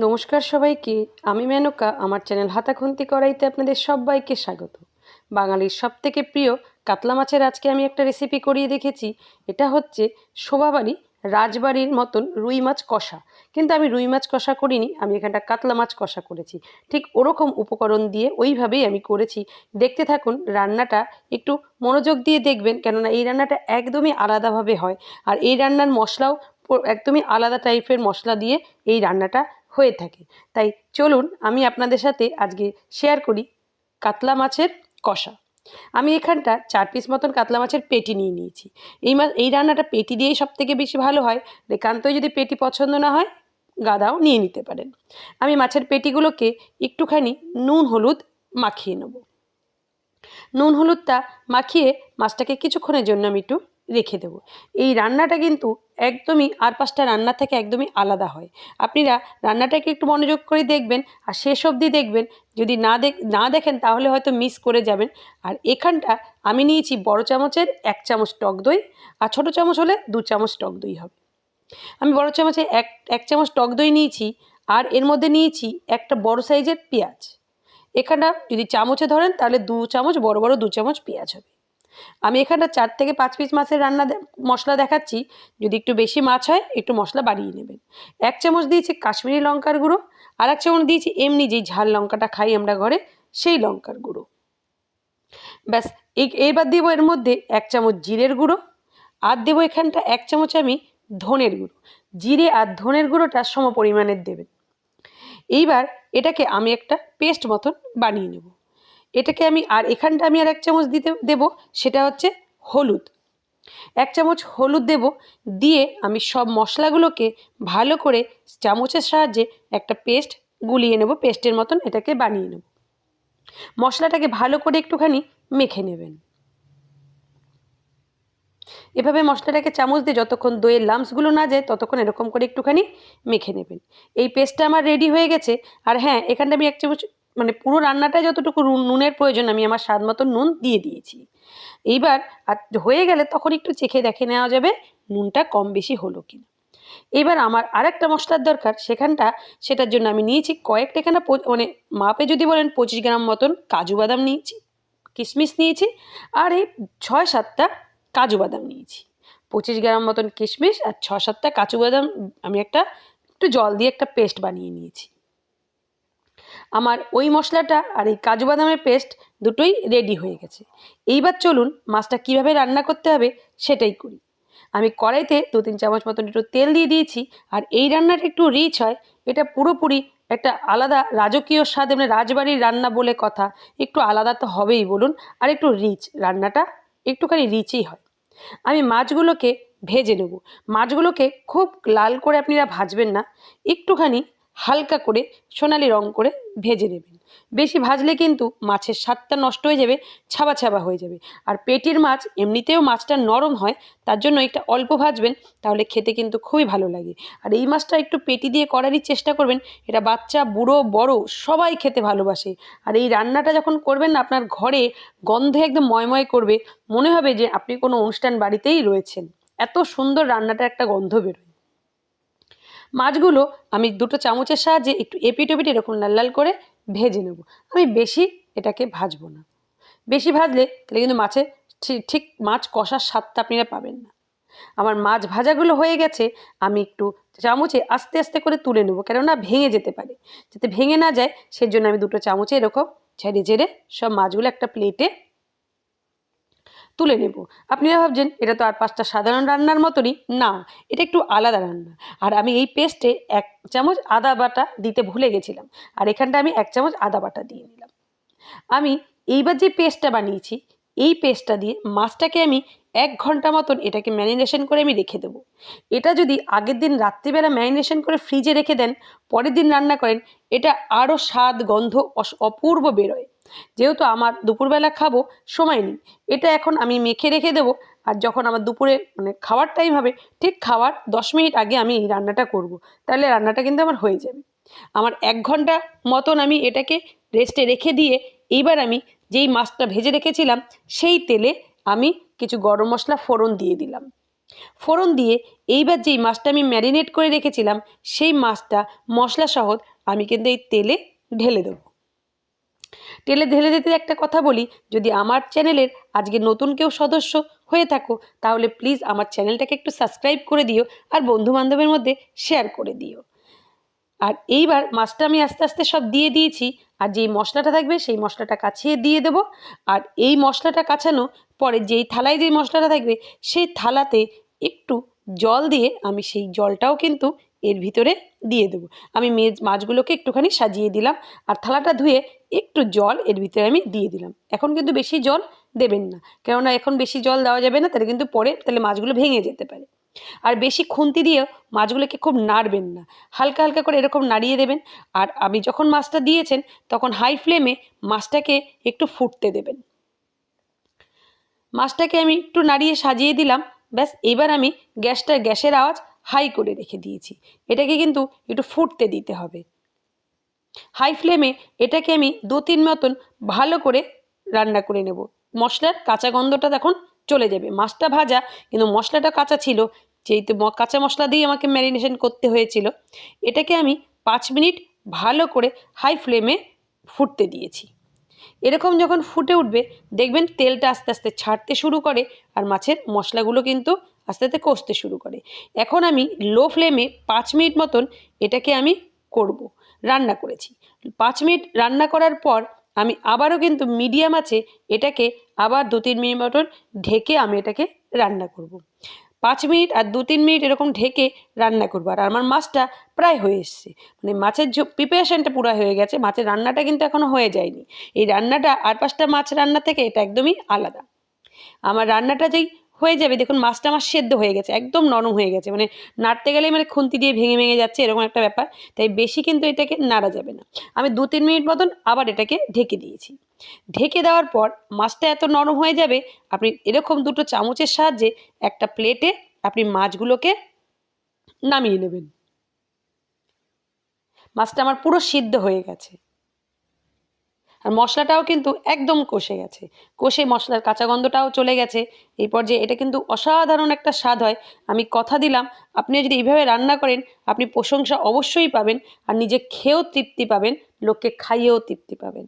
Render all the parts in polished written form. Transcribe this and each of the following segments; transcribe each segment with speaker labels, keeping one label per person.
Speaker 1: নমস্কার সবাইকে। আমি মেনকা। আমার চ্যানেল হাতাখুন্তি কড়াইতে আপনাদের সবাইকে স্বাগত। বাঙালির সবথেকে প্রিয় কাতলা মাছের আজকে আমি একটা রেসিপি করিয়ে দেখেছি। এটা হচ্ছে শোভাবাড়ি রাজবাড়ির মতন রুই মাছ কষা। কিন্তু আমি রুই মাছ কষা করিনি, আমি এখানটা কাতলা মাছ কষা করেছি। ঠিক ওরকম উপকরণ দিয়ে ওইভাবেই আমি করেছি। দেখতে থাকুন রান্নাটা, একটু মনোযোগ দিয়ে দেখবেন, কেননা এই রান্নাটা একদমই আলাদাভাবে হয়। আর এই রান্নার মশলাও একদমই আলাদা টাইপের মশলা দিয়ে এই রান্নাটা হয়ে থাকে। তাই চলুন আমি আপনাদের সাথে আজকে শেয়ার করি কাতলা মাছের কষা। আমি এখানটা 4 পিস মতন কাতলা মাছের পেটি নিয়ে নিয়েছি। এই রান্নাটা পেটি দিয়েই সবথেকে বেশি ভালো হয়। একান্তই যদি পেটি পছন্দ না হয়, গাদাও নিয়ে নিতে পারেন। আমি মাছের পেটিগুলোকে একটুখানি নুন হলুদ মাখিয়ে নেব। নুন হলুদটা মাখিয়ে মাছটাকে কিছুক্ষণের জন্য আমি একটু রেখে দেবো। এই রান্নাটা কিন্তু একদমই আর 5টা রান্না থেকে একদমই আলাদা হয়। আপনারা রান্নাটাকে একটু মনোযোগ করে দেখবেন আর শেষ অবধি দেখবেন। যদি না দেখেন তাহলে হয়তো মিস করে যাবেন। আর এখানটা আমি নিয়েছি বড় চামচের 1 চামচ টক দই, আর ছোটো চামচ হলে 2 চামচ টক দই হবে। আমি বড় চামচে এক চামচ টক দই নিয়েছি, আর এর মধ্যে নিয়েছি একটা বড় সাইজের পেঁয়াজ। এখানটা যদি চামচে ধরেন তাহলে 2 চামচ, বড় বড় 2 চামচ পেঁয়াজ হবে। আমি এখানটা 4 থেকে 5 পিস মাছের মশলা দেখাচ্ছি। যদি একটু বেশি মাছ হয় একটু মশলা বাড়িয়ে নেবেন। 1 চামচ দিয়েছি কাশ্মীরি লঙ্কার গুঁড়ো, আর 1 চামচ দিয়েছি এমনি যেই ঝাল লঙ্কাটা খাই আমরা ঘরে সেই লঙ্কার গুঁড়ো। ব্যাস। এইবার দেবো এর মধ্যে 1 চামচ জিরের গুঁড়ো, আর দেবো এখানটা 1 চামচ আমি ধনের গুঁড়ো। জিরে আর ধনের গুঁড়োটা সম পরিমাণের দেবেন। এইবার এটাকে আমি একটা পেস্ট মতন বানিয়ে নেব। এটাকে আমি এখানটা আমি আর 1 চামচ দেবো, সেটা হচ্ছে হলুদ। 1 চামচ হলুদ দেব। দিয়ে আমি সব মশলাগুলোকে ভালো করে চামচের সাহায্যে একটা পেস্ট গুলিয়ে নেব, পেস্টের মতন এটাকে বানিয়ে নেব। মশলাটাকে ভালো করে একটুখানি মেখে নেবেন। এভাবে মশলাটাকে চামচ দিয়ে যতক্ষণ দইয়ের লাম্পসগুলো না যায় ততক্ষণ এরকম করে একটুখানি মেখে নেবেন। এই পেস্টটা আমার রেডি হয়ে গেছে। আর হ্যাঁ, এখানটা আমি 1 চামচ, মানে পুরো রান্নাটায় যতটুকু নুনের প্রয়োজন আমি আমার স্বাদ মতো নুন দিয়ে দিয়েছি। এইবার হয়ে গেলে তখন একটু চেখে দেখে নেওয়া যাবে নুনটা কম বেশি হলো কিনা। এবার আমার আরেকটা মশলার দরকার, সেটার জন্য আমি নিয়েছি কয়েকটা, এখানে মানে মাপে যদি বলেন 25 গ্রাম মতন কাজু বাদাম নিয়েছি, কিশমিশ নিয়েছি, আর এই 6-7টা কাজু বাদাম নিয়েছি। 25 গ্রাম মতন কিশমিশ আর 6-7টা কাজু বাদাম আমি একটু জল দিয়ে একটা পেস্ট বানিয়ে নিয়েছি। আমার ওই মশলাটা আর এই কাজু বাদামের পেস্ট দুটোই রেডি হয়ে গেছে। এইবার চলুন মাছটা কীভাবে রান্না করতে হবে সেটাই করি। আমি কড়াইতে 2-3 চামচ মতন একটু তেল দিয়ে দিয়েছি। আর এই রান্নাটা একটু রিচ হয়। এটা পুরোপুরি একটা আলাদা রাজকীয় স্বাদ, মানে রাজবাড়ির রান্না বলে কথা, একটু আলাদা তো হবেই বলুন। আর একটু রিচ, রান্নাটা একটুখানি রিচই হয়। আমি মাছগুলোকে ভেজে নেব। মাছগুলোকে খুব লাল করে আপনারা ভাজবেন না, একটুখানি হালকা করে সোনালি রং করে ভেজে নেবেন। বেশি ভাজলে কিন্তু মাছের স্বাদটা নষ্ট হয়ে যাবে, ছাবা ছাবা হয়ে যাবে। আর পেটির মাছ এমনিতেও মাছটা নরম হয়, তার জন্য একটা অল্প ভাজবেন, তাহলে খেতে কিন্তু খুবই ভালো লাগে। আর এই মাছটা একটু পেটি দিয়ে করারই চেষ্টা করবেন। এটা বাচ্চা বুড়ো বড় সবাই খেতে ভালোবাসে। আর এই রান্নাটা যখন করবেন না, আপনার ঘরে গন্ধে একদম ময়ময় করবে, মনে হবে যে আপনি কোনো অনুষ্ঠান বাড়িতেই রয়েছেন। এত সুন্দর রান্নাটা একটা গন্ধ বেরোয়। মাছগুলো আমি 2টো চামচের সাহায্যে একটু এপিট ওপিট এরকম লাল লাল করে ভেজে নেব। আমি বেশি এটাকে ভাজবো না। বেশি ভাজলে তাহলে কিন্তু মাছের ঠিক মাছ কষার স্বাদটা আপনারা পাবেন না। আমার মাছ ভাজাগুলো হয়ে গেছে। আমি একটু চামচে আস্তে আস্তে করে তুলে নেবো, কেননা ভেঙে যেতে পারে। যাতে ভেঙে না যায় সেজন্য আমি 2টো চামচে এরকম ঝেড়ে ঝেড়ে সব মাছগুলো একটা প্লেটে তুলে নেব। আপনারা ভাবছেন এটা তো আর 5টা সাধারণ রান্নার মতনই, না, এটা একটু আলাদা রান্না। আর আমি এই পেস্টে 1 চামচ আদা বাটা দিতে ভুলে গেছিলাম। আর এখানটা আমি 1 চামচ আদা বাটা দিয়ে নিলাম। আমি এইবার যে পেস্টটা বানিয়েছি, এই পেস্টটা দিয়ে মাছটাকে আমি 1 ঘন্টা মতন এটাকে ম্যারিনেশন করে আমি রেখে দেবো। এটা যদি আগের দিন রাত্রিবেলা ম্যারিনেশন করে ফ্রিজে রেখে দেন, পরের দিন রান্না করেন, এটা আরও স্বাদ গন্ধ অপূর্ব বেরোয়। যেহেতু আমার দুপুরবেলা খাবো, সময় নেই, এটা এখন আমি মেখে রেখে দেবো। আর যখন আমার দুপুরে মানে খাওয়ার টাইম হবে, ঠিক খাওয়ার 10 মিনিট আগে আমি এই রান্নাটা করব। তাহলে রান্নাটা কিন্তু আমার হয়ে যাবে। আমার 1 ঘন্টা মতন আমি এটাকে রেস্টে রেখে দিয়ে এইবার আমি যেই মাছটা ভেজে রেখেছিলাম সেই তেলে আমি কিছু গরম মশলা ফোড়ন দিয়ে দিলাম। ফোড়ন দিয়ে এইবার যেই মাছটা আমি ম্যারিনেট করে রেখেছিলাম সেই মাছটা মশলা সহ আমি কিন্তু এই তেলে ঢেলে দেবো। তেলে ঢেলে দিতে একটা কথা বলি, যদি আমার চ্যানেলের আজকে নতুন কেউ সদস্য হয়ে থাকো তাহলে প্লিজ আমার চ্যানেলটাকে একটু সাবস্ক্রাইব করে দিও আর বন্ধুবান্ধবের মধ্যে শেয়ার করে দিও। আর এইবার মাছটা আমি আস্তে আস্তে সব দিয়ে দিয়েছি, আর যেই মশলাটা থাকবে সেই মশলাটা কাছিয়ে দিয়ে দেবো। আর এই মশলাটা কাছানো পরে যেই থালায় যেই মশলাটা থাকবে সেই থালাতে একটু জল দিয়ে আমি সেই জলটাও কিন্তু এর ভিতরে দিয়ে দেবো। আমি মাছগুলোকে একটুখানি সাজিয়ে দিলাম আর থালাটা ধুয়ে একটু জল এর ভিতরে আমি দিয়ে দিলাম। এখন কিন্তু বেশি জল দেবেন না, কেননা এখন বেশি জল দেওয়া যাবে না, তাহলে কিন্তু পরে মাছগুলো ভেঙে যেতে পারে। আর বেশি খুন্তি দিয়েও মাছগুলোকে খুব নাড়বেন না, হালকা হালকা করে এরকম নাড়িয়ে দেবেন। আর আমি যখন মাছটা দিয়েছেন তখন হাই ফ্লেমে মাছটাকে একটু ফুটতে দেবেন। মাছটাকে আমি একটু নাড়িয়ে সাজিয়ে দিলাম, ব্যাস। এবার আমি গ্যাসের আওয়াজ হাই করে রেখে দিয়েছি। এটাকে কিন্তু একটু ফুটতে দিতে হবে হাই ফ্লেমে। এটাকে আমি 2-3 মতন ভালো করে রান্না করে নেব। মশলার কাঁচা গন্ধটা তখন চলে যাবে। মাছটা ভাজা কিন্তু মশলাটা কাঁচা ছিল, যেহেতু কাঁচা মশলা দিয়ে আমাকে ম্যারিনেশন করতে হয়েছিল। এটাকে আমি 5 মিনিট ভালো করে হাই ফ্লেমে ফুটতে দিয়েছি। এরকম যখন ফুটে উঠবে দেখবেন তেলটা আস্তে আস্তে ছাড়তে শুরু করে আর মাছের মশলাগুলো কিন্তু আস্তে আস্তে কষতে শুরু করে। এখন আমি লো ফ্লেমে 5 মিনিট মতন এটাকে আমি রান্না করেছি। 5 মিনিট রান্না করার পর আমি আবারও কিন্তু মিডিয়াম আছে এটাকে আবার 2-3 মিনিট মতন ঢেকে আমি এটাকে রান্না করব। 5 মিনিট আর 2-3 মিনিট এরকম ঢেকে রান্না করবো। আর আমার মাছটা প্রায় হয়ে এসছে, মানে মাছের প্রিপারেশানটা পুরো হয়ে গেছে, মাছের রান্নাটা কিন্তু এখনও হয়ে যায়নি। এই রান্নাটা আর 5টা মাছ রান্না থেকে এটা একদমই আলাদা। আমার রান্নাটা যেই হয়ে যাবে দেখুন মাছটা আমার সেদ্ধ হয়ে গেছে, একদম নরম হয়ে গেছে, মানে নাড়তে গেলেই মানে খুন্তি দিয়ে ভেঙে ভেঙে যাচ্ছে এরকম একটা ব্যাপার। তাই বেশি কিন্তু এটাকে নাড়া যাবে না। আমি 2-3 মিনিট মতন আবার এটাকে ঢেকে দিয়েছি। ঢেকে দেওয়ার পর মাছটা এত নরম হয়ে যাবে, আপনি এরকম 2টো চামচের সাহায্যে একটা প্লেটে আপনি মাছগুলোকে নামিয়ে নেবেন। মাছটা আমার পুরো সিদ্ধ হয়ে গেছে আর মশলাটাও কিন্তু একদম কষে গেছে, কষে মশলার কাঁচা গন্ধটাও চলে গেছে। এই পর্যায়ে এটা কিন্তু অসাধারণ একটা স্বাদ হয়। আমি কথা দিলাম আপনি যদি এইভাবে রান্না করেন আপনি প্রশংসা অবশ্যই পাবেন, আর নিজে খেয়েও তৃপ্তি পাবেন, লোককে খাইয়েও তৃপ্তি পাবেন।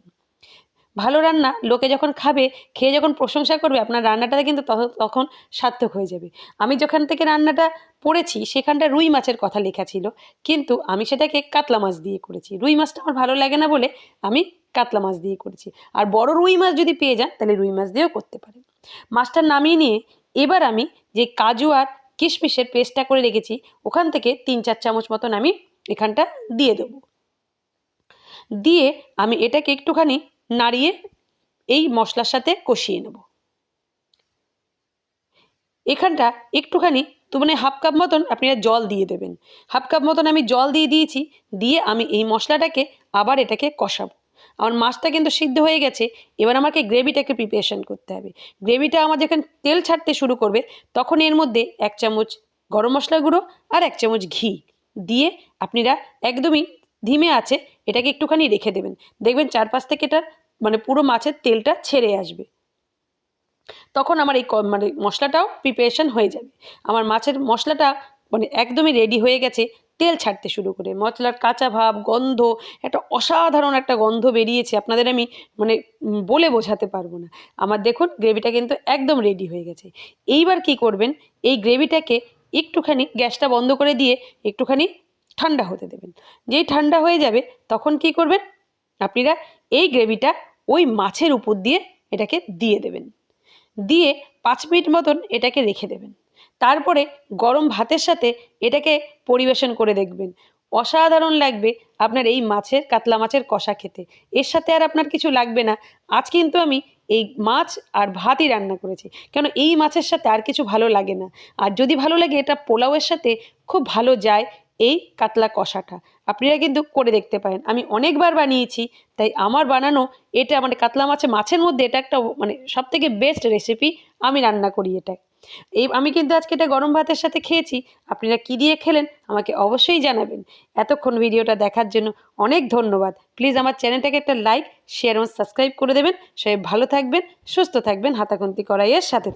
Speaker 1: ভালো রান্না লোকে যখন খাবে, খেয়ে যখন প্রশংসা করবে আপনার রান্নাটা কিন্তু তখন সার্থক হয়ে যাবে। আমি যেখান থেকে রান্নাটা পড়েছি সেখানটা রুই মাছের কথা লেখা ছিল, কিন্তু আমি সেটাকে কাতলা মাছ দিয়ে করেছি। রুই মাছটা আমার ভালো লাগে না বলে আমি কাতলা মাছ দিয়ে করেছি। আর বড় রুই মাছ যদি পেয়ে যান তাহলে রুই মাছ দিয়েও করতে পারেন। মাছটা নামিয়ে নিয়ে এবার আমি যে কাজু আর কিশমিশের পেস্টটা করে রেখেছি ওখান থেকে 3-4 চামচ মতন আমি এখানটা দিয়ে দেবো। দিয়ে আমি এটাকে একটুখানি নাড়িয়ে এই মশলার সাথে কষিয়ে নেব। এখানটা একটুখানি মানে 1/2 কাপ মতন আপনারা জল দিয়ে দেবেন। 1/2 কাপ মতন আমি জল দিয়ে দিয়েছি। দিয়ে আমি এই মশলাটাকে আবার এটাকে কষাবো। আমার মাছটা কিন্তু সিদ্ধ হয়ে গেছে। এবার আমাকে গ্রেভিটাকে প্রিপারেশন করতে হবে। গ্রেভিটা আমার যখন তেল ছাড়তে শুরু করবে তখন এর মধ্যে 1 চামচ গরম মশলা গুঁড়ো আর 1 চামচ ঘি দিয়ে আপনারা একদমই ধিমে আঁচে এটাকে একটুখানি রেখে দেবেন। দেখবেন চারপাশ থেকে এটার মানে পুরো মাছের তেলটা ছেড়ে আসবে। তখন আমার এই মানে মশলাটাও প্রিপারেশন হয়ে যাবে। আমার মাছের মশলাটা মানে একদমই রেডি হয়ে গেছে, তেল ছাড়তে শুরু করে। মশলার কাঁচা ভাব, গন্ধ, একটা অসাধারণ একটা গন্ধ বেরিয়েছে, আপনাদের আমি মানে বলে বোঝাতে পারবো না। আমার দেখুন গ্রেভিটা কিন্তু একদম রেডি হয়ে গেছে। এইবার কি করবেন, এই গ্রেভিটাকে একটুখানি গ্যাসটা বন্ধ করে দিয়ে একটুখানি ঠান্ডা হতে দেবেন। যেই ঠান্ডা হয়ে যাবে তখন কি করবেন, আপনারা এই গ্রেভিটা ওই মাছের উপর দিয়ে এটাকে দিয়ে দেবেন। দিয়ে 5 মিনিট মতন এটাকে রেখে দেবেন। তারপরে গরম ভাতের সাথে এটাকে পরিবেশন করে দেখবেন, অসাধারণ লাগবে আপনার এই কাতলা মাছের কষা খেতে। এর সাথে আর আপনার কিছু লাগবে না। আজ কিন্তু আমি এই মাছ আর ভাতই রান্না করেছি, কেন এই মাছের সাথে আর কিছু ভালো লাগে না। আর যদি ভালো লাগে এটা পোলাওয়ের সাথে খুব ভালো যায় এই কাতলা কষাটা। আপনারা কিন্তু করে দেখতে পারেন, আমি অনেকবার বানিয়েছি। তাই আমার বানানো এটা মানে কাতলা মাছের মধ্যে এটা একটা মানে সবথেকে বেস্ট রেসিপি আমি রান্না করি এটা। আমি কিন্তু আজকে এটা গরম ভাতের সাথে খেয়েছি। আপনারা কী দিয়ে খেলেন আমাকে অবশ্যই জানাবেন। এতক্ষণ ভিডিওটা দেখার জন্য অনেক ধন্যবাদ। প্লিজ আমার চ্যানেলটাকে একটা লাইক, শেয়ার এবং সাবস্ক্রাইব করে দেবেন। সবাই ভালো থাকবেন, সুস্থ থাকবেন, হাতাখুন্তি কড়াইয়ের সাথে।